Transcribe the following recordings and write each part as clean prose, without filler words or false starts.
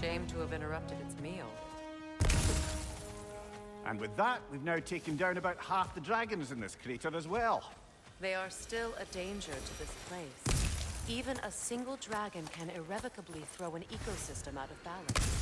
Shame to have interrupted its meal. And with that, we've now taken down about half the dragons in this crater as well. They are still a danger to this place. Even a single dragon can irrevocably throw an ecosystem out of balance.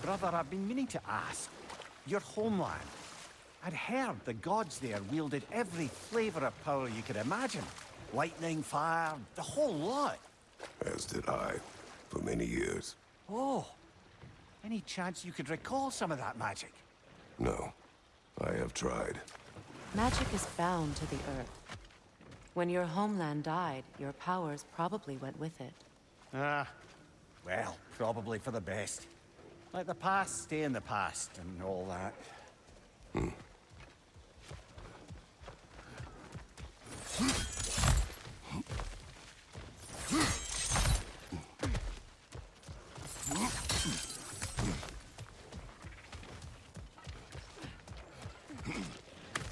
Brother, I've been meaning to ask. Your homeland. I'd heard the gods there wielded every flavor of power you could imagine. Lightning, fire, the whole lot. As did I, for many years. Oh. Any chance you could recall some of that magic? No. I have tried. Magic is bound to the earth. When your homeland died, your powers probably went with it. Well, probably for the best. Let the past stay in the past and all that.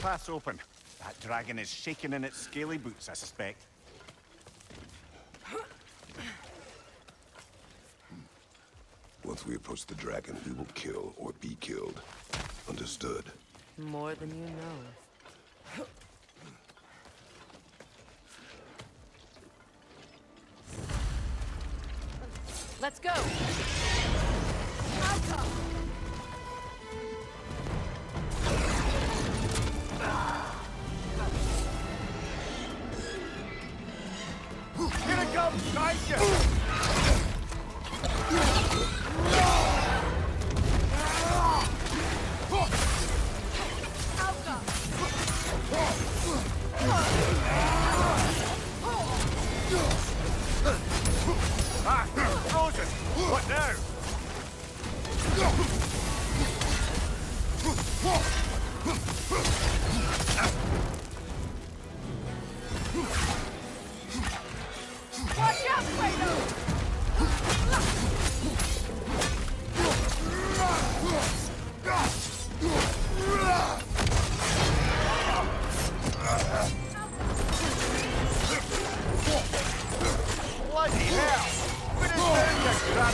Path's open. That dragon is shaking in its scaly boots, I suspect. Once we approach the dragon, we will kill or be killed. Understood? More than you know. Let's go! Here it comes! Guide you! Frozen! What now? Watch out, Kratos! Bloody hell! Put it down, you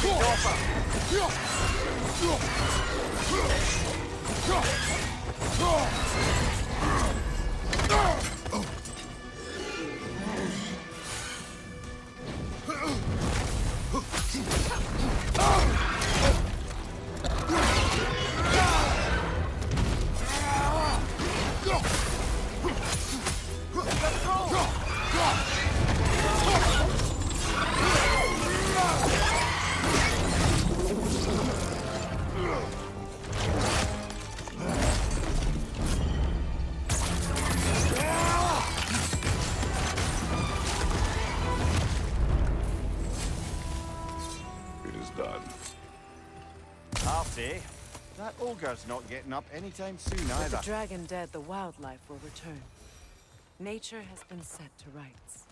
It is done. I'll say, that ogre's not getting up anytime soon With either. the dragon dead, the wildlife will return. Nature has been set to rights.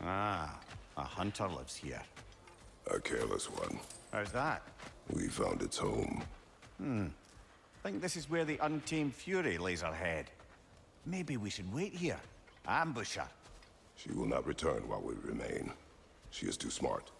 Ah, a hunter lives here. A careless one. How's that? We found its home. Think this is where the untamed fury lays her head. Maybe we should wait here. Ambush her. She will not return while we remain. She is too smart.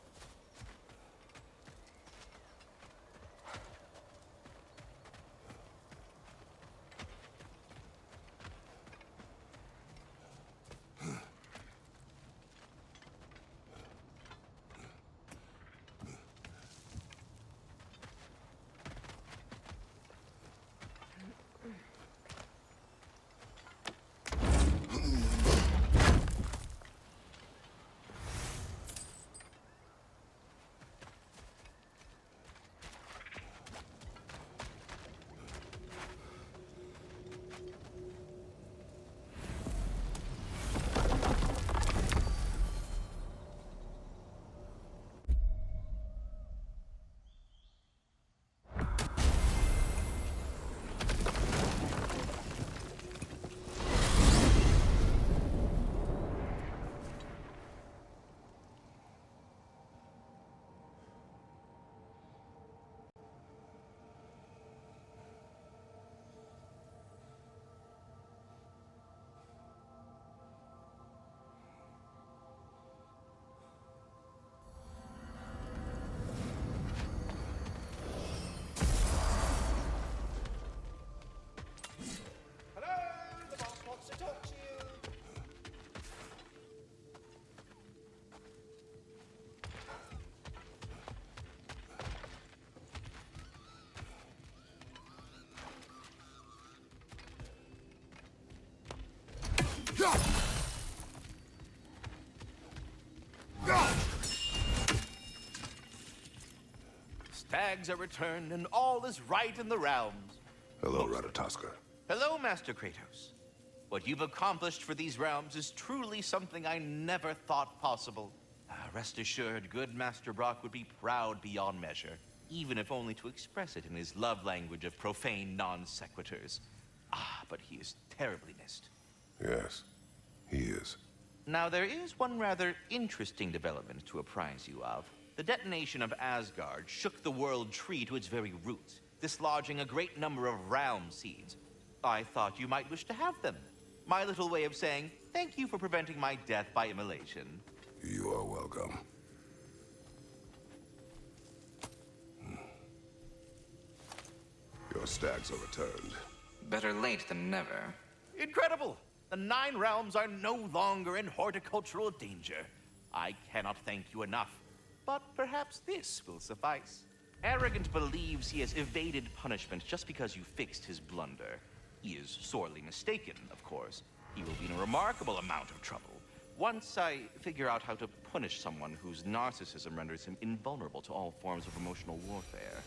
Stags are returned, and all is right in the realms. Hello, Ratatoska. Hello, Master Kratos. What you've accomplished for these realms is truly something I never thought possible. Rest assured, good Master Brock would be proud beyond measure, even if only to express it in his love language of profane non-sequiturs. But he is terribly missed. Yes, he is. Now, there is one rather interesting development to apprise you of. The detonation of Asgard shook the world tree to its very roots, dislodging a great number of realm seeds. I thought you might wish to have them. My little way of saying, thank you for preventing my death by immolation. You are welcome. Your stags are returned. Better late than never. Incredible! The 9 realms are no longer in horticultural danger. I cannot thank you enough, but perhaps this will suffice. Arrogant believes he has evaded punishment just because you fixed his blunder. He is sorely mistaken, of course. He will be in a remarkable amount of trouble once I figure out how to punish someone whose narcissism renders him invulnerable to all forms of emotional warfare.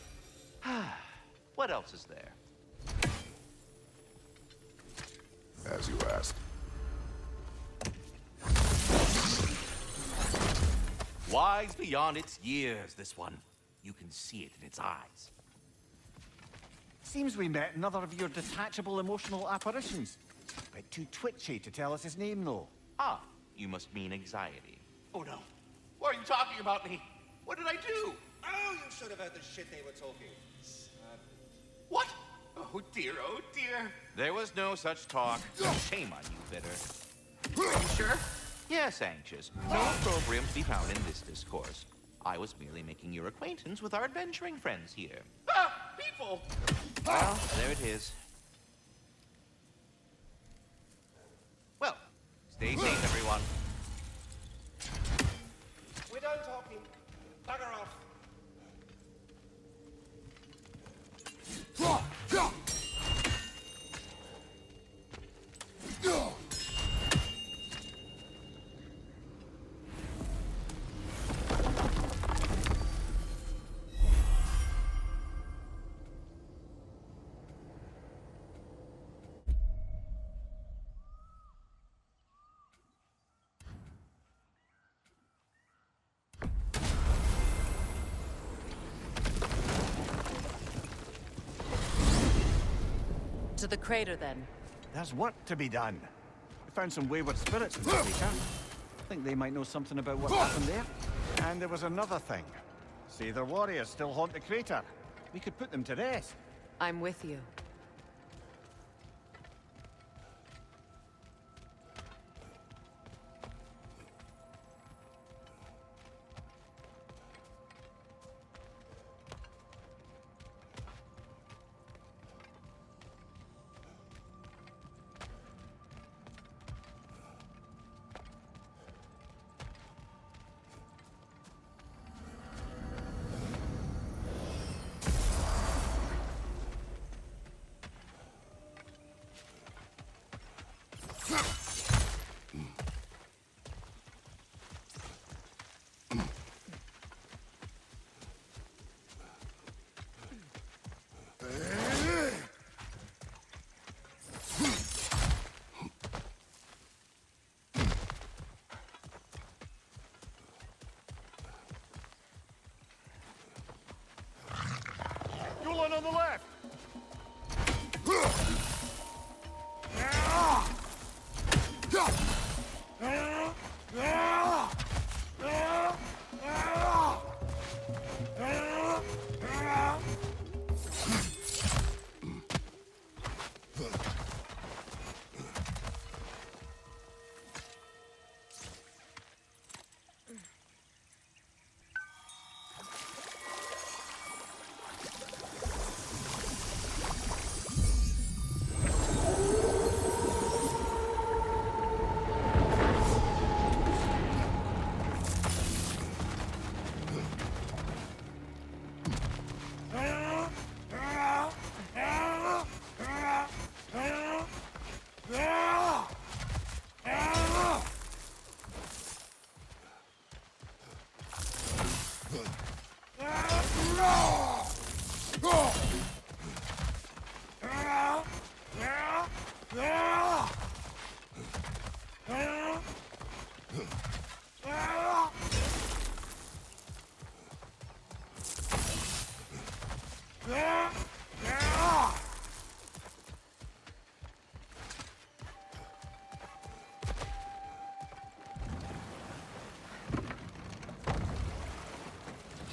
What else is there? As you asked. Wise beyond its years, this one. You can see it in its eyes. Seems we met another of your detachable emotional apparitions. Bit too twitchy to tell us his name, though. Ah, you must mean anxiety. Oh no. Why are you talking about me? What did I do? Oh, you should have heard the shit they were talking. What? Oh dear, oh dear. There was no such talk. Shame on you, Bitter. Are you sure? Yes, Anxious. No opprobrium to be found in this discourse. I was merely making your acquaintance with our adventuring friends here. Ah! People! Well, there it is. Well, stay safe, everyone. We're done talking. Bugger off. To the crater, then. There's work to be done. We found some wayward spirits in the crater. Think they might know something about what happened there. And there was another thing. Say their warriors still haunt the crater. We could put them to rest. I'm with you. One on the left!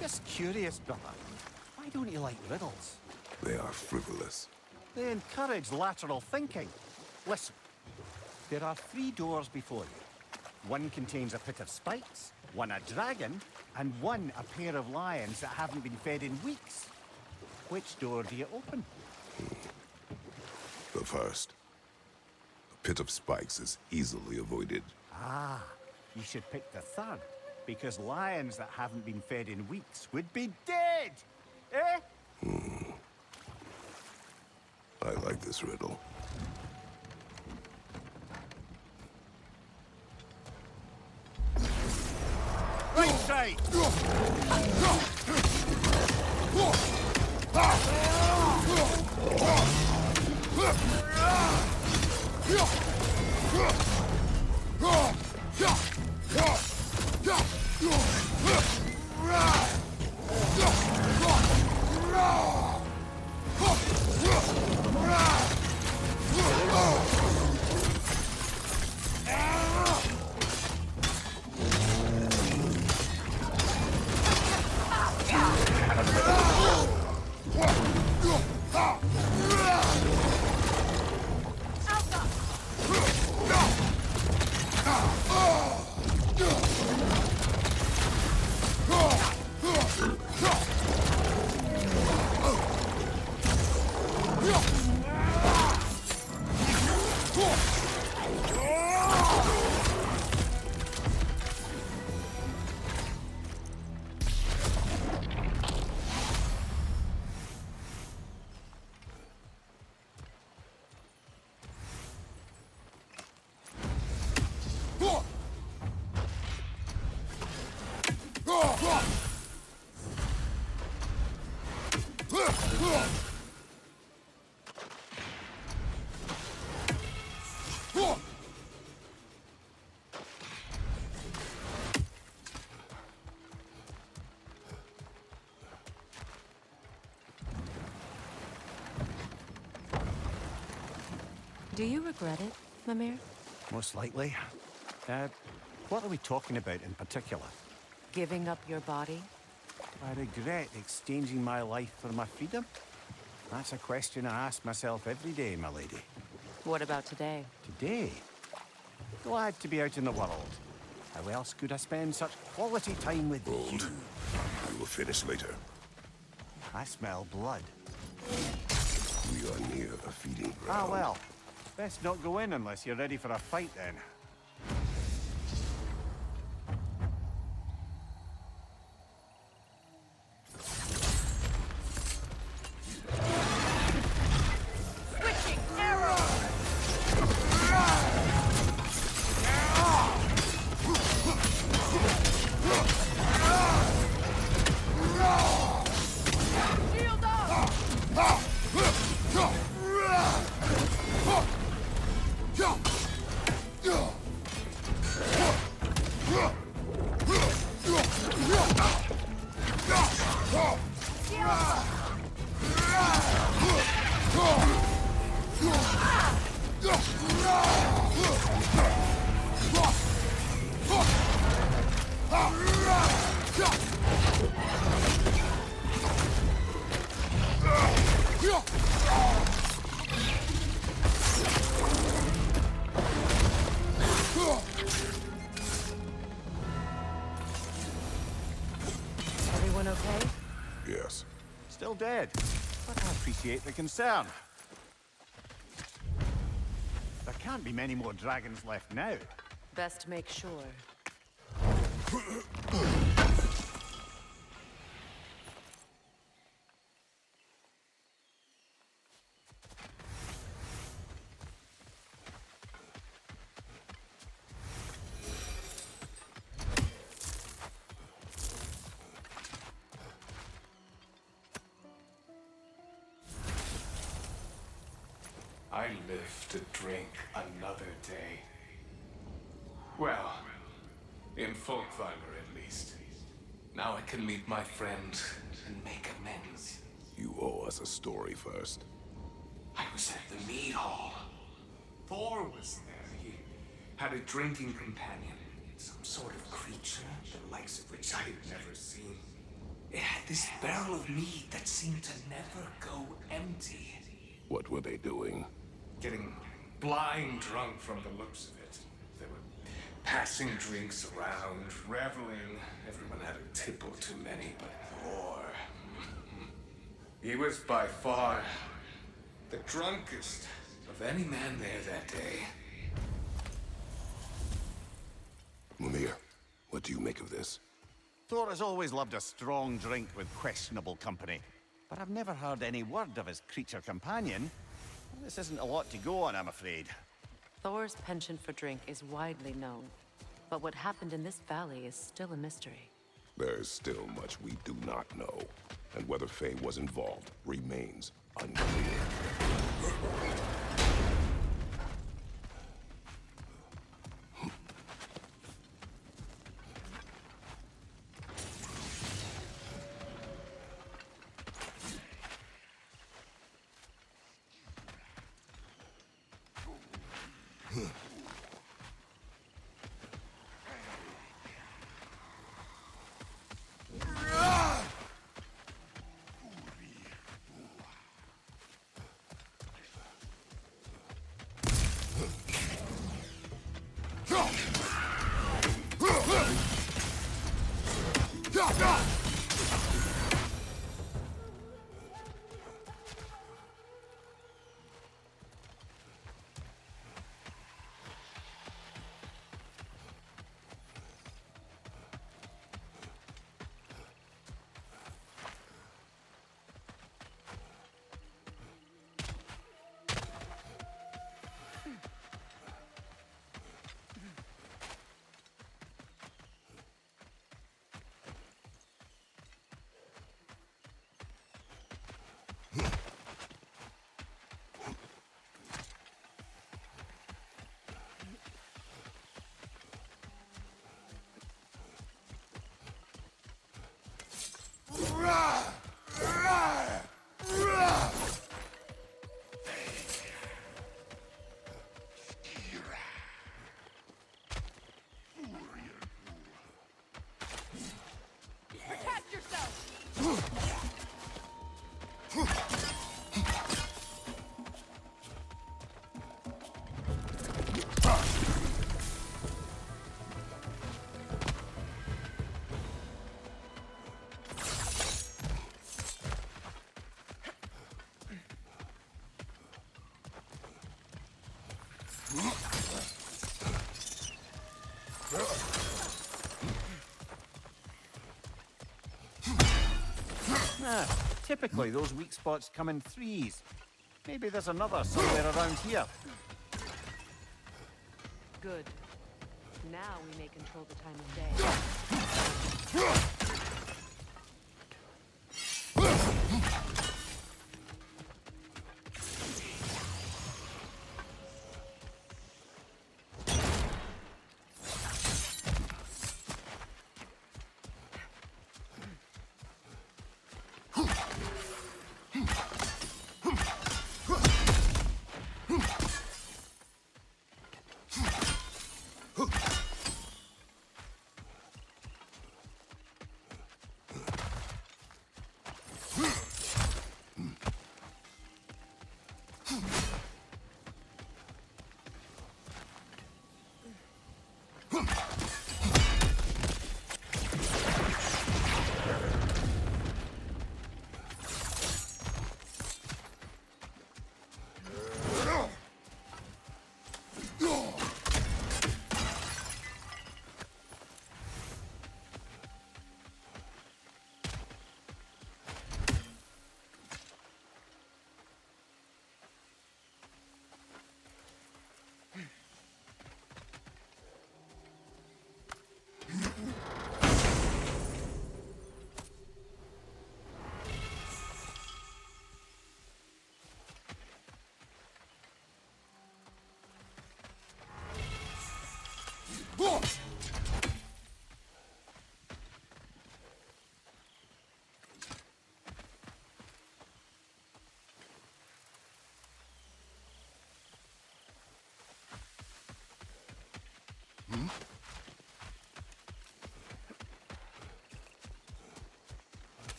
Just curious, brother. Why don't you like riddles? They are frivolous. They encourage lateral thinking. Listen, there are 3 doors before you. One contains a pit of spikes, one a dragon, and one a pair of lions that haven't been fed in weeks. Which door do you open? The first. The pit of spikes is easily avoided. Ah, you should pick the third, because lions that haven't been fed in weeks would be dead! Eh? I like this riddle. Right side! Do you regret it, Mimir? Most likely. What are we talking about in particular? Giving up your body? I regret exchanging my life for my freedom? That's a question I ask myself every day, my lady. What about today? Today? Glad to be out in the world. How else could I spend such quality time with Hold. you? We will finish later. I smell blood. We are near a feeding Ah, ground. well. Best not go in unless you're ready for a fight, then. Switching arrow! Shield up! Everyone okay? Yes. Still dead. But I appreciate the concern. There can't be many more dragons left now. Best make sure. I live to drink another day. Well, in Folkthunder at least. Now I can meet my friend and make amends. You owe us a story first. I was at the mead hall. Thor was there. He had a drinking companion. Some sort of creature, the likes of which I had never seen. It had this barrel of mead that seemed to never go empty. What were they doing? Getting blind drunk from the looks of it. They were passing drinks around, reveling. Everyone had a tip or too many, but Thor... he was by far the drunkest of of any man there that day. Mimir, what do you make of this? Thor has always loved a strong drink with questionable company, but I've never heard any word of his creature companion. Well, this isn't a lot to go on, I'm afraid. Thor's penchant for drink is widely known, but what happened in this valley is still a mystery. There is still much we do not know, and whether Faye was involved remains unclear. Protect yourself! Typically, those weak spots come in threes. Maybe there's another somewhere around here. Good. Now we may control the time of day.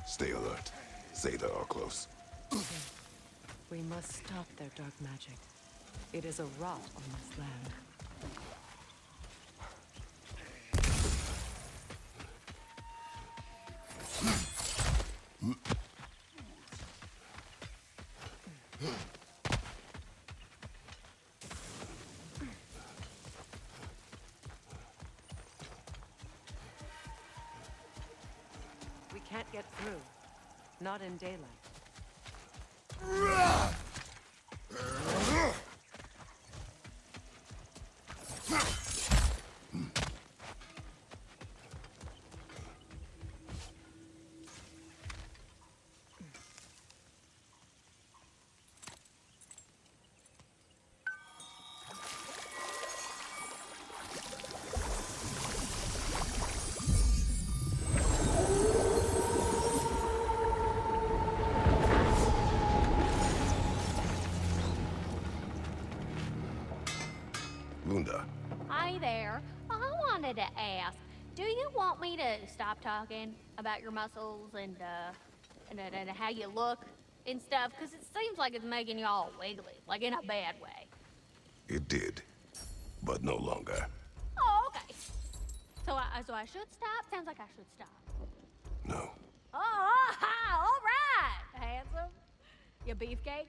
Stay alert. Zeta are close. We must stop their dark magic. It is a rot on this land. We can't get through. Not in daylight. Lunda. Hi there. I wanted to ask, do you want me to stop talking about your muscles and how you look and stuff? Because it seems like it's making you all wiggly, like in a bad way. It did, but no longer. Oh, okay. So I should stop? Sounds like I should stop. No. Oh, all right, handsome. You beefcake?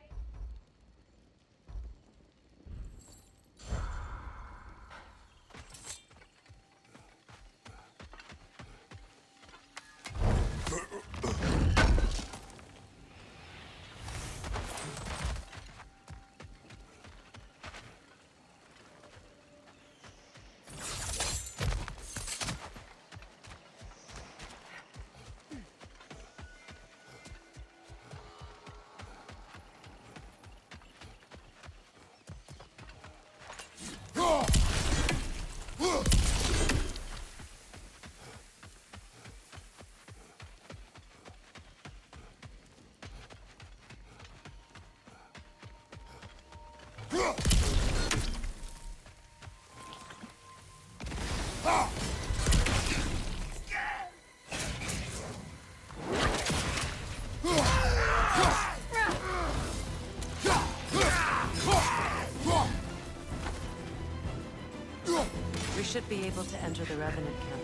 We should be able to enter the Revenant camp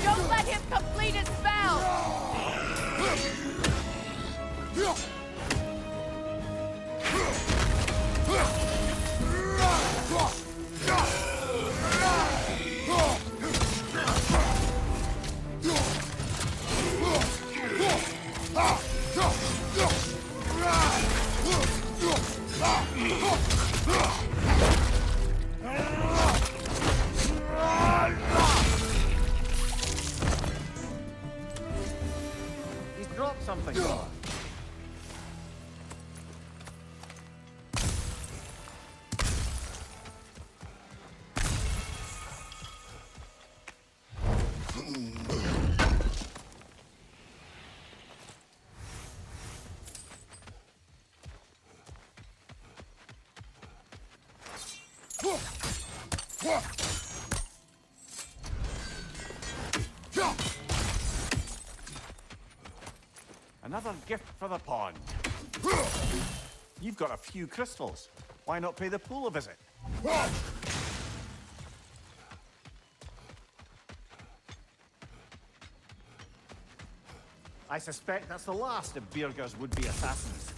Don't let him complete his spell! He's dropped something. Another gift for the pond. You've got a few crystals. Why not pay the pool a visit? I suspect that's the last of Birger's would-be assassins.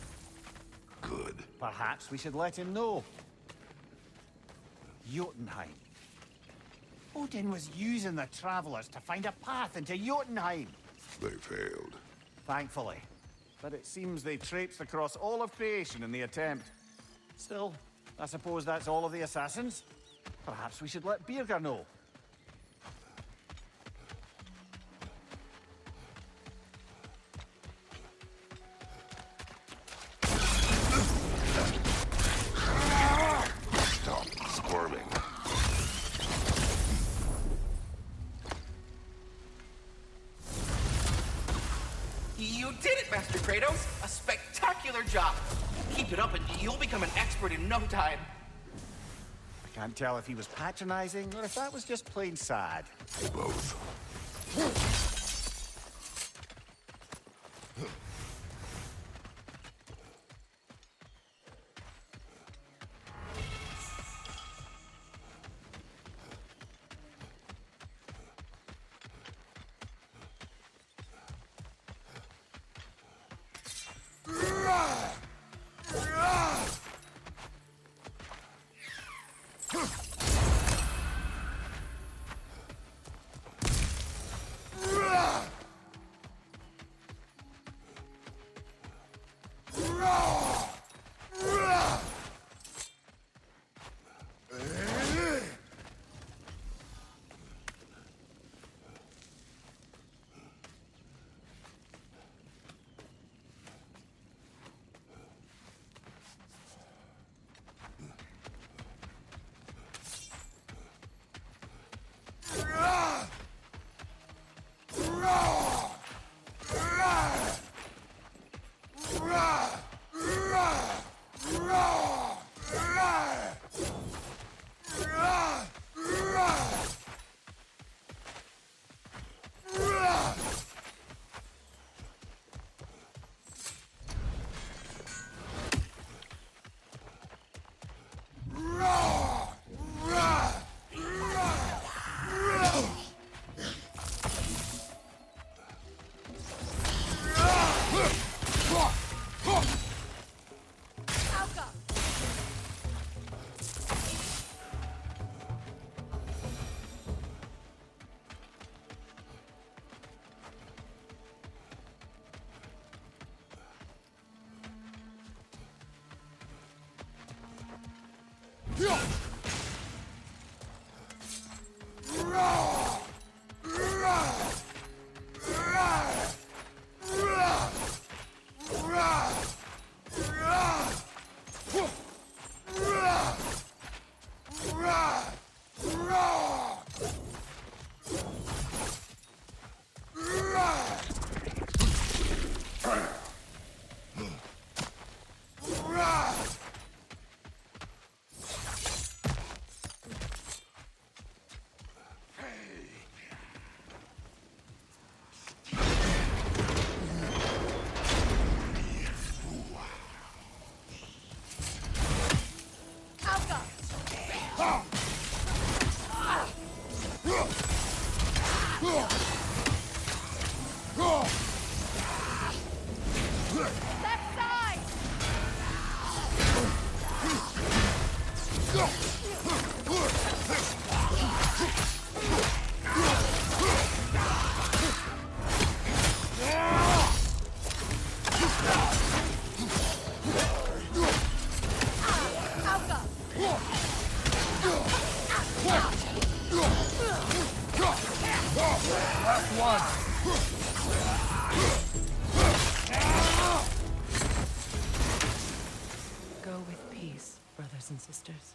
Good. Perhaps we should let him know. Jotunheim. Odin was using the travelers to find a path into Jotunheim. They failed. Thankfully. But it seems they traipsed across all of creation in the attempt. Still, I suppose that's all of the assassins. Perhaps we should let Birger know. Stop squirming. You did it, Master Kratos! A spectacular job! Keep it up and you'll become an expert in no time. I can't tell if he was patronizing or if that was just plain sad. Both. Go with peace, brothers and sisters.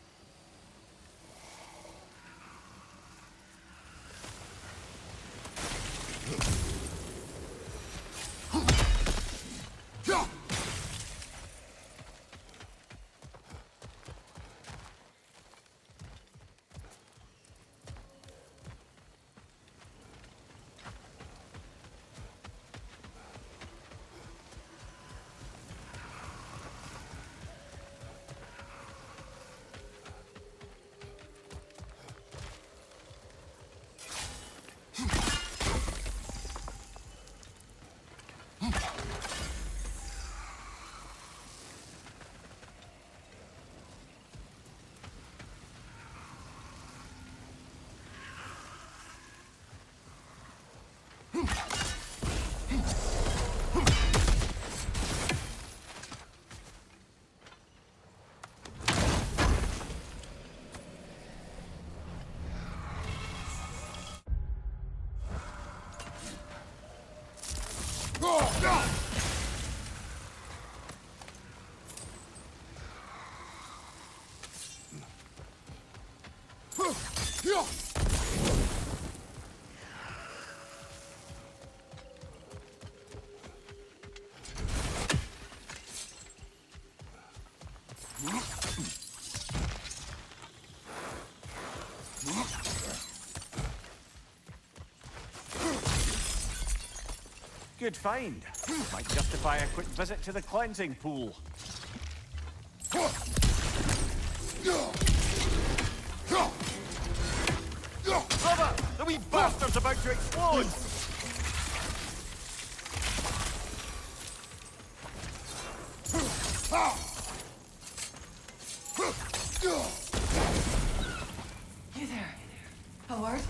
Good find. Might justify a quick visit to the cleansing pool. Brother! The wee bastard's about to explode! You there? A word?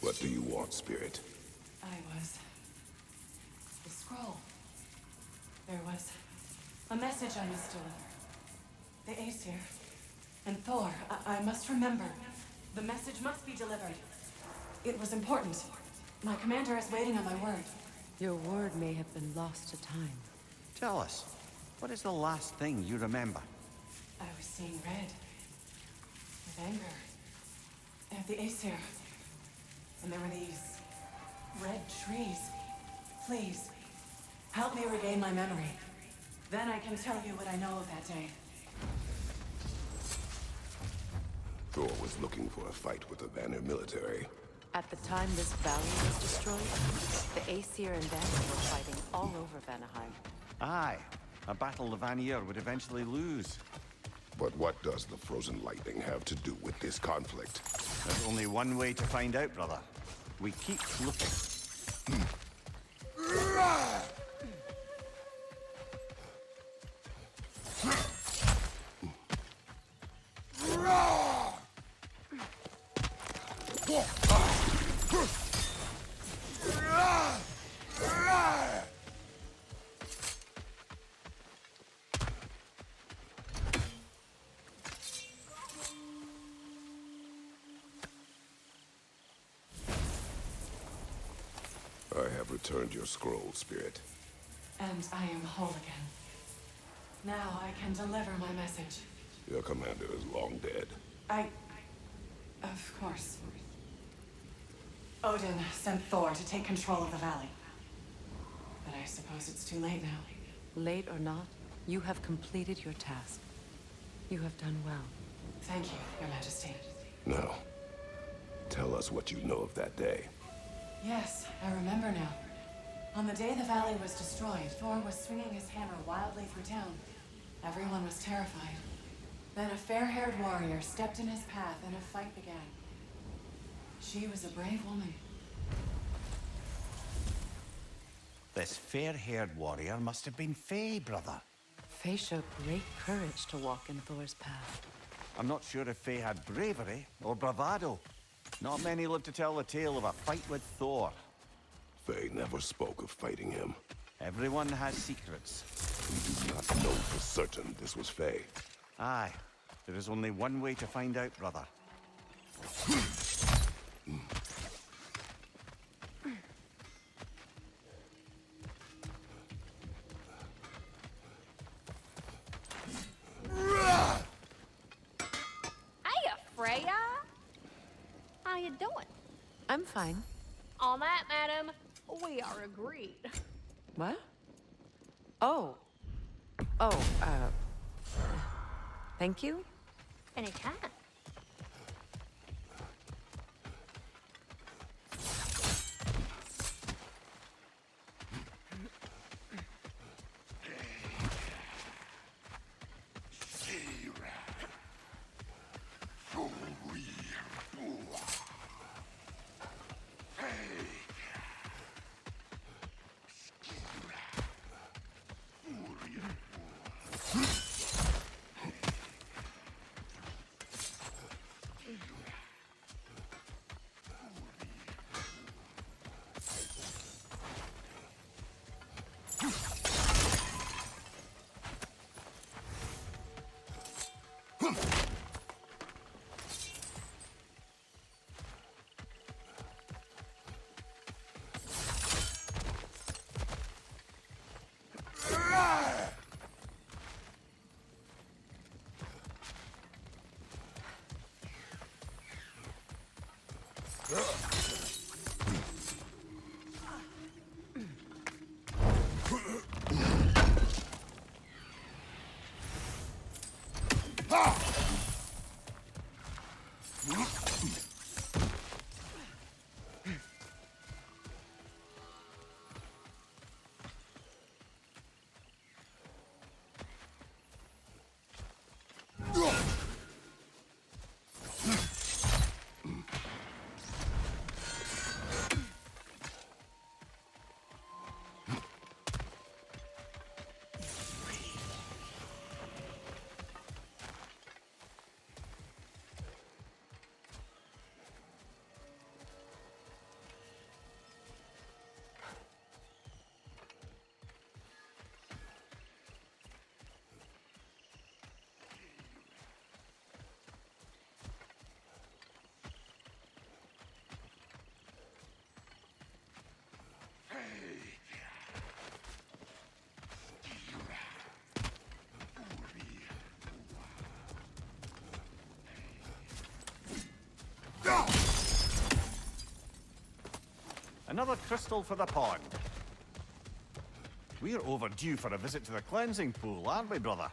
What do you want, Spirit? The scroll. There was a message I must deliver. The Aesir and Thor. I must remember. The message must be delivered. It was important. My commander is waiting on my word. Your word may have been lost to time. Tell us, what is the last thing you remember? I was seeing red. With anger. At the Aesir. And there were these red trees. Please, help me regain my memory. Then I can tell you what I know of that day. Thor was looking for a fight with the Vanir military. At the time this valley was destroyed, the Aesir and Vanir were fighting all over Vanaheim. Aye, a battle the Vanir would eventually lose. But what does the frozen lightning have to do with this conflict? There's only one way to find out, brother. We keep looking. I have returned your scroll, Spirit. And I am whole again. Now I can deliver my message. Your commander is long dead. Of course. Odin sent Thor to take control of the valley. But I suppose it's too late now. Late or not, you have completed your task. You have done well. Thank you, Your Majesty. Now, tell us what you know of that day. Yes, I remember now. On the day the valley was destroyed, Thor was swinging his hammer wildly through town. Everyone was terrified. Then a fair-haired warrior stepped in his path and a fight began. She was a brave woman. This fair-haired warrior must have been Faye, brother. Faye showed great courage to walk in Thor's path. I'm not sure if Faye had bravery or bravado. Not many live to tell the tale of a fight with Thor. Faye never spoke of fighting him. Everyone has secrets. We do not know for certain this was Faye. Aye. There is only one way to find out, brother. Hey, Freya. How you doing? I'm fine. On that, madam, we are agreed. What? Oh. Oh, thank you? Anytime. Another crystal for the pond. We're overdue for a visit to the cleansing pool, aren't we, brother?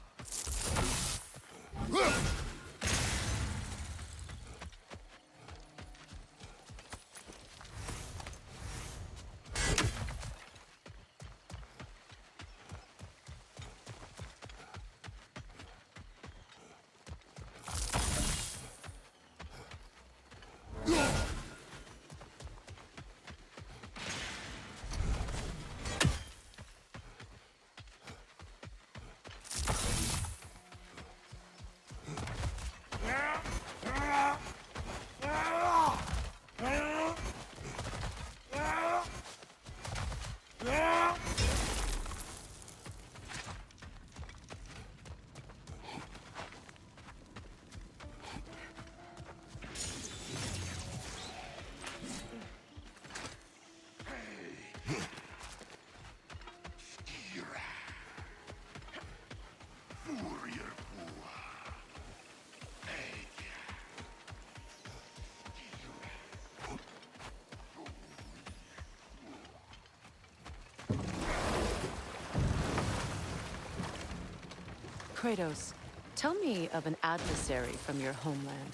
Kratos, tell me of an adversary from your homeland.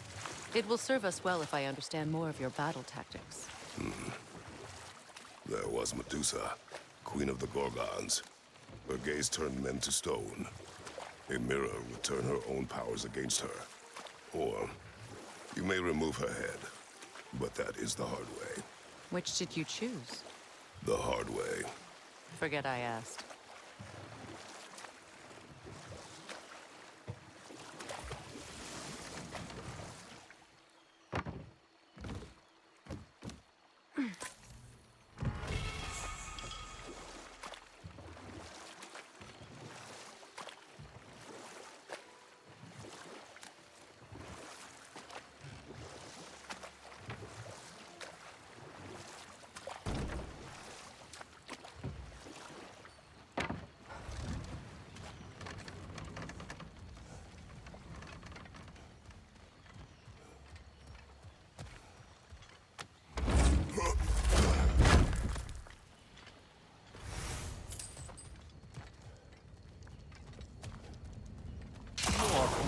It will serve us well if I understand more of your battle tactics. There was Medusa, queen of the Gorgons. Her gaze turned men to stone. A mirror would turn her own powers against her. Or, you may remove her head, but that is the hard way. Which did you choose? The hard way. Forget I asked.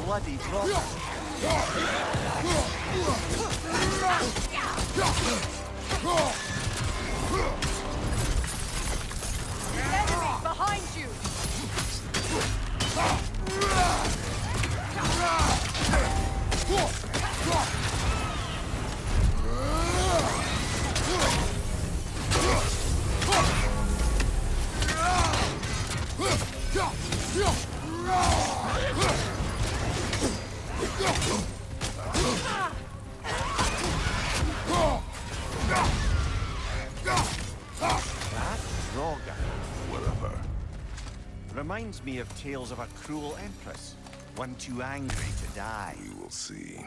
Bloody drop. Enemy behind you! Reminds me of tales of a cruel empress, one too angry to die. We will see.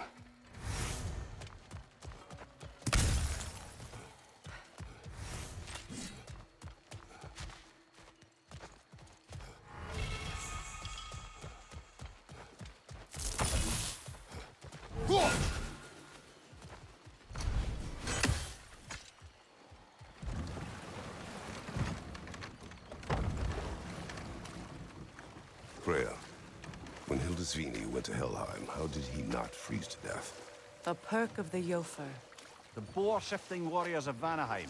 Freya, when Hildisvini went to Helheim, how did he not freeze to death? A perk of the Jofer. The boar-shifting warriors of Vanaheim,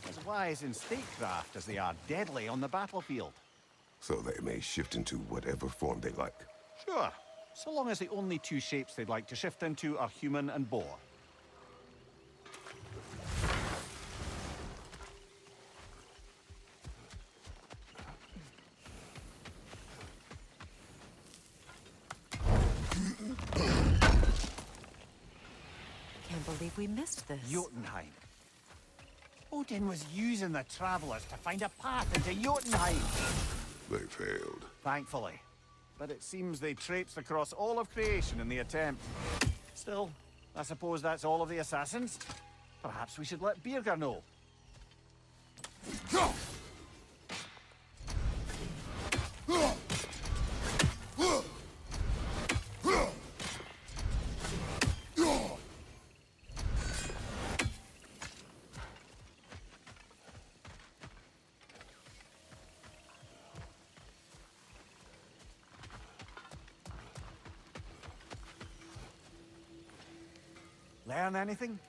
as wise in statecraft as they are deadly on the battlefield. So they may shift into whatever form they like. Sure, so long as the only two shapes they'd like to shift into are human and boar. Can't believe we missed this. Jotunheim. Odin was using the travelers to find a path into Jotunheim. They failed. Thankfully. But it seems they traipsed across all of creation in the attempt. Still, I suppose that's all of the assassins. Perhaps we should let Birgir know. Learn anything?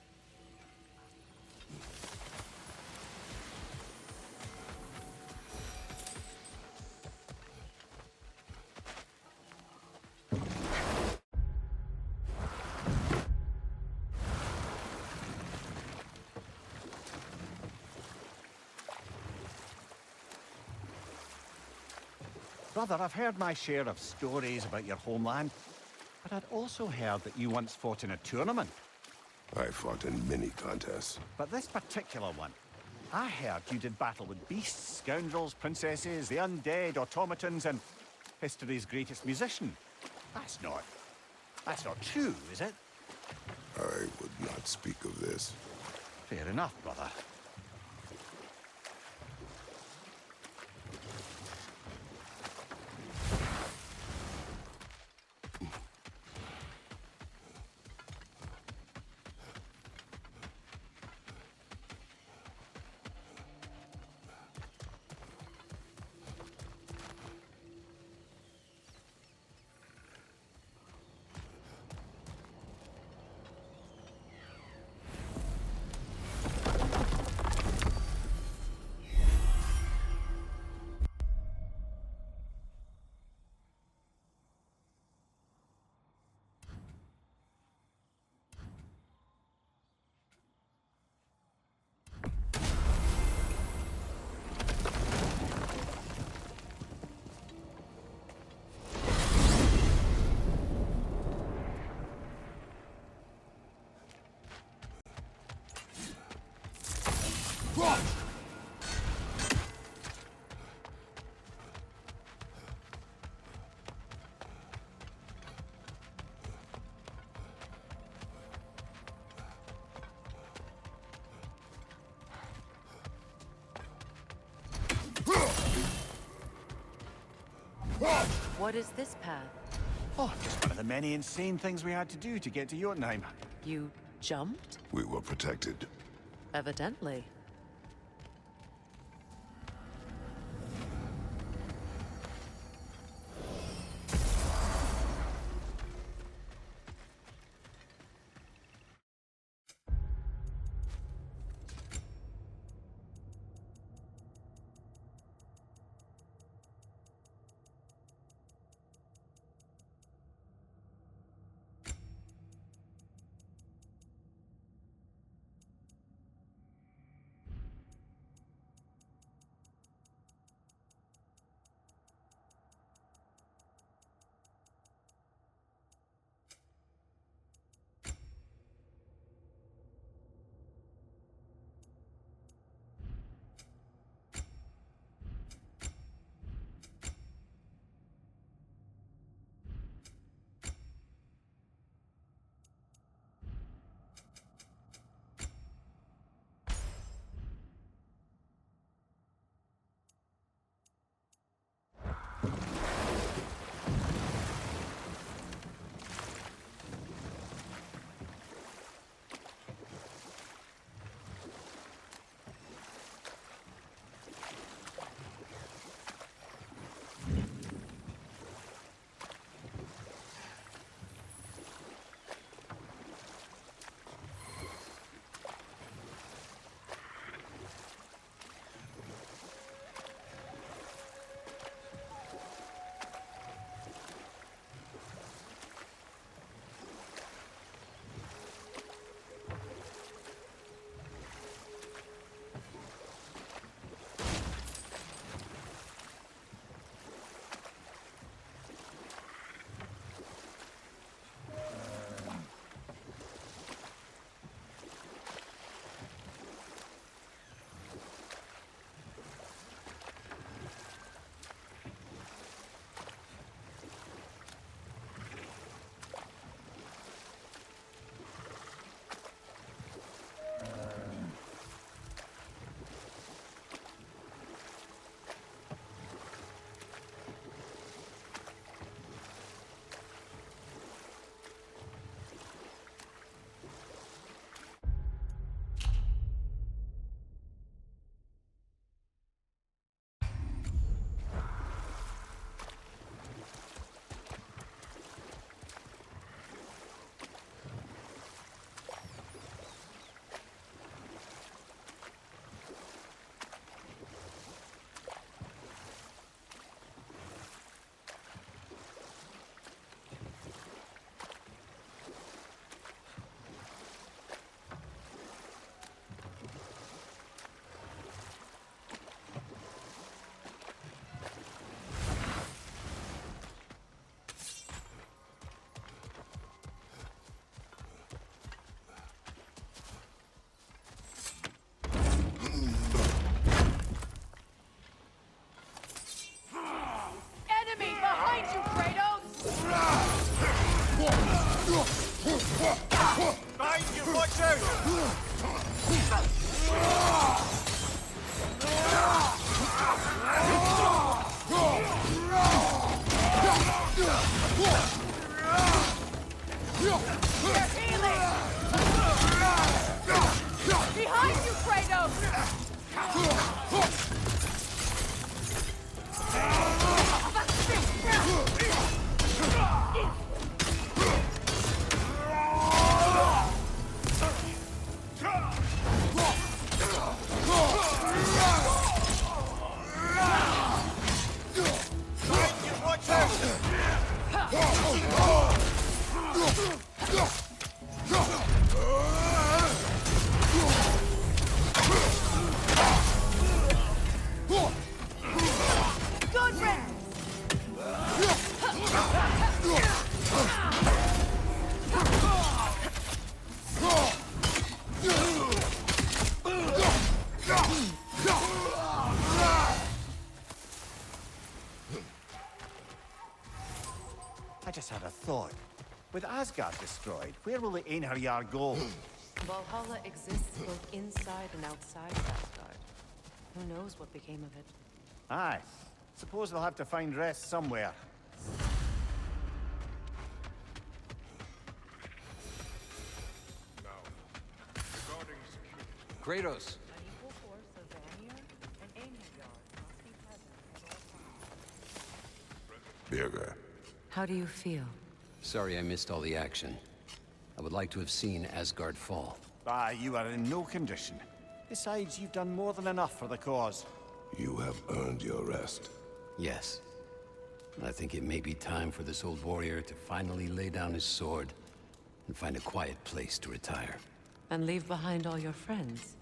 Brother, I've heard my share of stories about your homeland, but I'd also heard that you once fought in a tournament. I fought in many contests. But this particular one, I heard you did battle with beasts, scoundrels, princesses, the undead, automatons, and history's greatest musician. That's not true, is it? I would not speak of this. Fair enough, brother. What is this path? Oh, just one of the many insane things we had to do to get to Jotunheim. You jumped? We were protected. Evidently. just had a thought. With Asgard destroyed, where will the Einherjar go? Valhalla exists both inside and outside of Asgard. Who knows what became of it? Aye. Suppose they'll have to find rest somewhere. Kratos. Birger. How do you feel? Sorry I missed all the action. I would like to have seen Asgard fall. Ah, you are in no condition. Besides, you've done more than enough for the cause. You have earned your rest. Yes. I think it may be time for this old warrior to finally lay down his sword and find a quiet place to retire. And leave behind all your friends?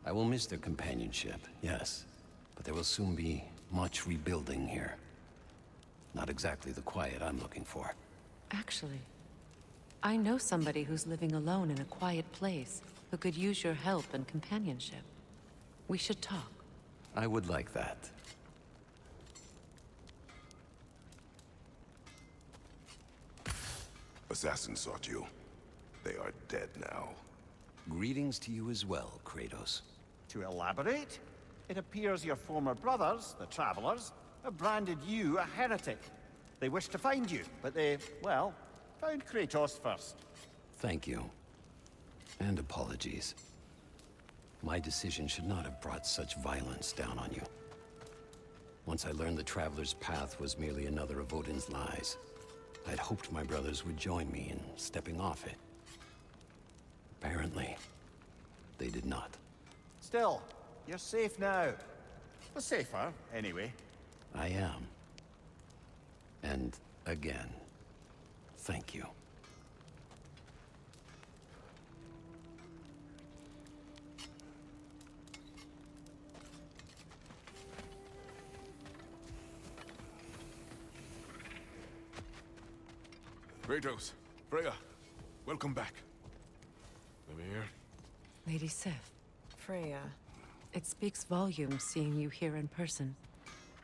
I will miss their companionship, yes. But there will soon be much rebuilding here. Not exactly the quiet I'm looking for. Actually, I know somebody who's living alone in a quiet place who could use your help and companionship. We should talk. I would like that. Assassins sought you. They are dead now. Greetings to you as well, Kratos. To elaborate, it appears your former brothers, the Travelers, have branded you a heretic. They wish to find you, but they, well, found Kratos first. Thank you. And apologies. My decision should not have brought such violence down on you. Once I learned the Traveler's Path was merely another of Odin's lies, I'd hoped my brothers would join me in stepping off it. Apparently, they did not. Still, you're safe now. Well, safer, anyway. I am. And again, thank you. Kratos, Freya, welcome back. Mimir. Lady Sif. Freya. It speaks volumes seeing you here in person.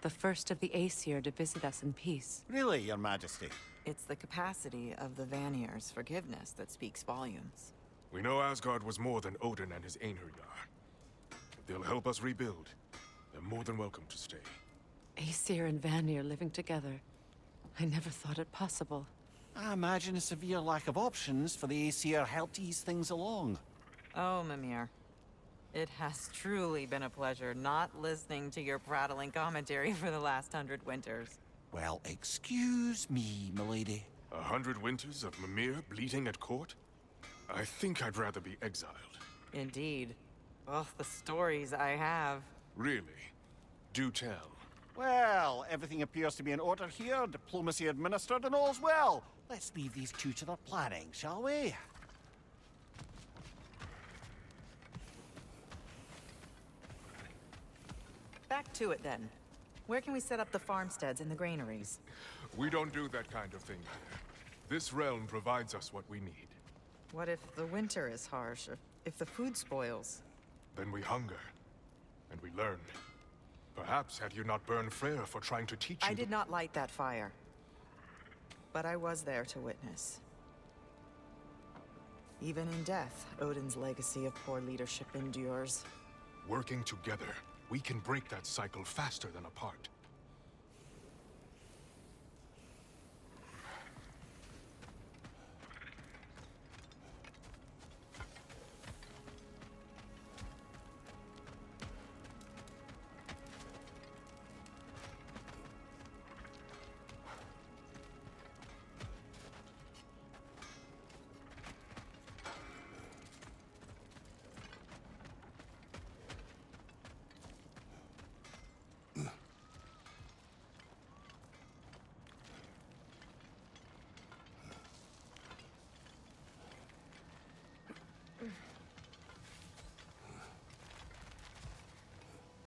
The first of the Aesir to visit us in peace. Really, Your Majesty? It's the capacity of the Vanir's forgiveness that speaks volumes. We know Asgard was more than Odin and his Einherjar. If they'll help us rebuild, they're more than welcome to stay. Aesir and Vanir living together. I never thought it possible. I imagine a severe lack of options for the Aesir helped ease things along. Oh, Mimir. It has truly been a pleasure not listening to your prattling commentary for the last 100 winters. Well, excuse me, milady. 100 winters of Mimir bleating at court? I think I'd rather be exiled. Indeed. Oh, the stories I have. Really? Do tell. Well, everything appears to be in order here, diplomacy administered, and all's well. Let's leave these two to their planning, shall we? Back to it then. Where can we set up the farmsteads and the granaries? We don't do that kind of thing here. This realm provides us what we need. What if the winter is harsh? If the food spoils? Then we hunger. And we learn. Perhaps had you not burned Freyr for trying to teach you— I did not light that fire. But I was there to witness. Even in death, Odin's legacy of poor leadership endures. Working together, we can break that cycle faster than apart.